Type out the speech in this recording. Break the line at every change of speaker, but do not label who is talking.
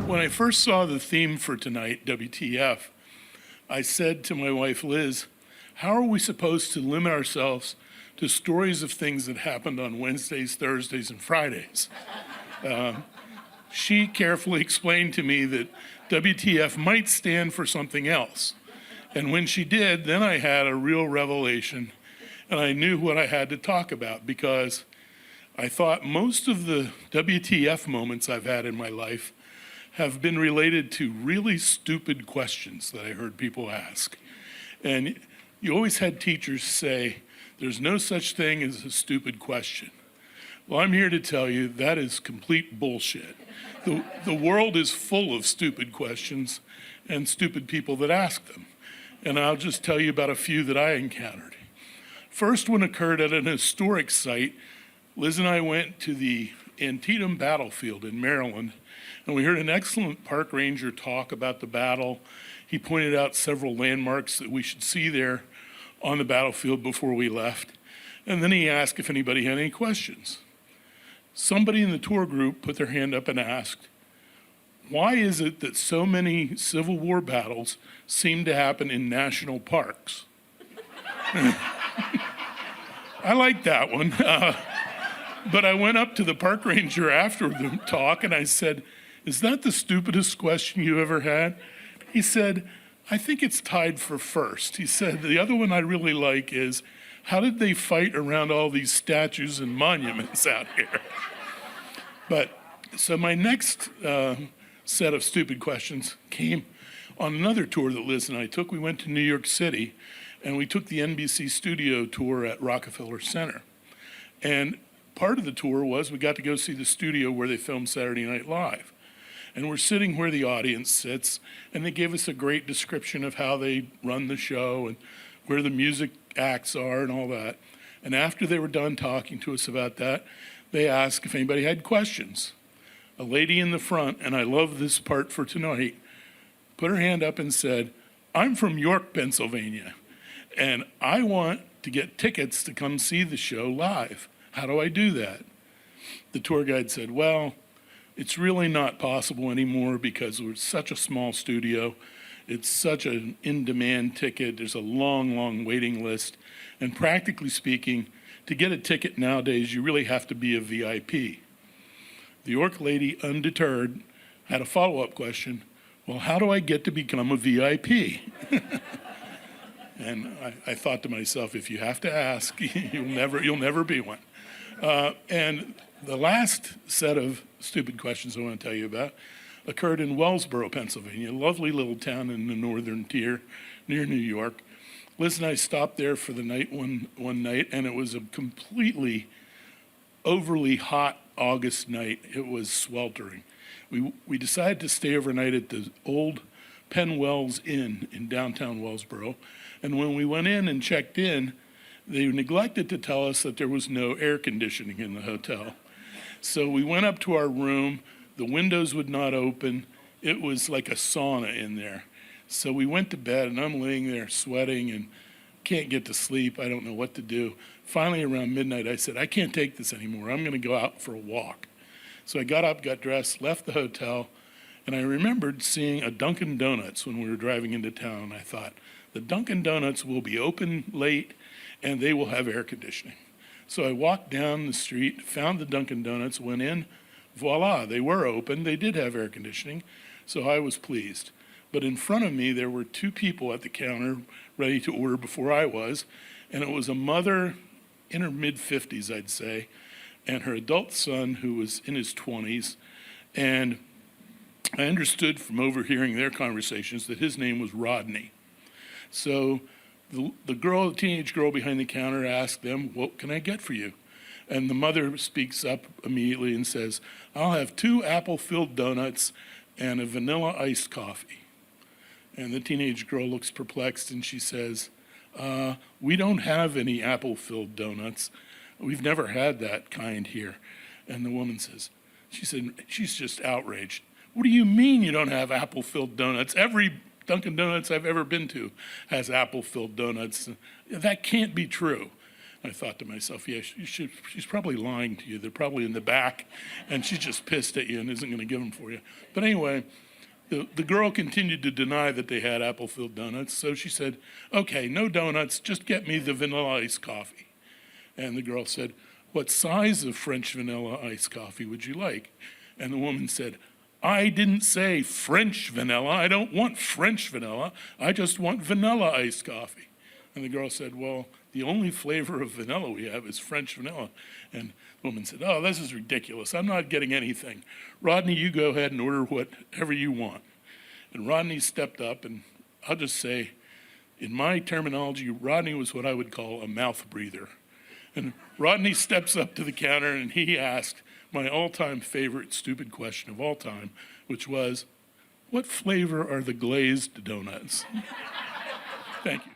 When I first saw the theme for tonight, WTF, I said to my wife, Liz, how are we supposed to limit ourselves to stories of things that happened on Wednesdays, Thursdays, and Fridays? She carefully explained to me that WTF might stand for something else. And when she did, then I had a real revelation, and I knew what I had to talk about, because I thought most of the WTF moments I've had in my life have been related to really stupid questions that I heard people ask. And you always had teachers say, there's no such thing as a stupid question. Well, I'm here to tell you that is complete bullshit. The world is full of stupid questions and stupid people that ask them. And I'll just tell you about a few that I encountered. First one occurred at an historic site. Liz and I went to the Antietam battlefield in Maryland, and we heard an excellent park ranger talk about the battle. He pointed out several landmarks that we should see there on the battlefield before we left. And then he asked if anybody had any questions. Somebody in the tour group put their hand up and asked, why is it that so many Civil War battles seem to happen in national parks? I like that one. But I went up to the park ranger after the talk and I said, is that the stupidest question you ever had? He said, I think it's tied for first. He said, the other one I really like is, how did they fight around all these statues and monuments out here? But, so my next set of stupid questions came on another tour that Liz and I took. We went to New York City, and we took the NBC studio tour at Rockefeller Center. And part of the tour was we got to go see the studio where they filmed Saturday Night Live. And we're sitting where the audience sits, and they gave us a great description of how they run the show and where the music acts are and all that. And after they were done talking to us about that, they asked if anybody had questions. A lady in the front, and I love this part for tonight, put her hand up and said, I'm from York, Pennsylvania, and I want to get tickets to come see the show live. How do I do that? The tour guide said, well, it's really not possible anymore because we're such a small studio. It's such an in-demand ticket. There's a long, long waiting list. And practically speaking, to get a ticket nowadays, you really have to be a VIP. The York lady, undeterred, had a follow-up question. Well, how do I get to become a VIP? And I thought to myself, if you have to ask, you'll never be one. And the last set of stupid questions I want to tell you about occurred in Wellsboro, Pennsylvania, a lovely little town in the northern tier near New York. Liz and I stopped there for the night one night, and it was a completely overly hot August night. It was sweltering. We decided to stay overnight at the old Penn Wells Inn in downtown Wellsboro, and when we went in and checked in, they neglected to tell us that there was no air conditioning in the hotel. So we went up to our room, the windows would not open, it was like a sauna in there. So we went to bed, and I'm laying there sweating and can't get to sleep, I don't know what to do. Finally around midnight I said, I can't take this anymore, I'm gonna go out for a walk. So I got up, got dressed, left the hotel, and I remembered seeing a Dunkin' Donuts when we were driving into town. I thought, the Dunkin' Donuts will be open late and they will have air conditioning. So I walked down the street, found the Dunkin' Donuts, went in, voila, they were open, they did have air conditioning, so I was pleased. But in front of me, there were two people at the counter ready to order before I was, and it was a mother in her mid-50s, I'd say, and her adult son who was in his 20s, and I understood from overhearing their conversations that his name was Rodney. So the teenage girl behind the counter asked them, what can I get for you? And the mother speaks up immediately and says, I'll have 2 apple-filled donuts and a vanilla iced coffee. And the teenage girl looks perplexed and she says, we don't have any apple-filled donuts. We've never had that kind here. And the woman says, she's just outraged. What do you mean you don't have apple-filled donuts? Every Dunkin' Donuts I've ever been to has apple-filled donuts. That can't be true. I thought to myself, yeah, she's probably lying to you. They're probably in the back, and she's just pissed at you and isn't going to give them for you. But anyway, the girl continued to deny that they had apple-filled donuts, so she said, okay, no donuts, just get me the vanilla iced coffee. And the girl said, what size of French vanilla iced coffee would you like? And the woman said, I didn't say French vanilla. I don't want French vanilla. I just want vanilla iced coffee. And the girl said, well, the only flavor of vanilla we have is French vanilla. And the woman said, oh, this is ridiculous. I'm not getting anything. Rodney, you go ahead and order whatever you want. And Rodney stepped up, and I'll just say, in my terminology, Rodney was what I would call a mouth breather. And Rodney steps up to the counter, and he asked my all-time favorite stupid question of all time, which was, what flavor are the glazed donuts? Thank you.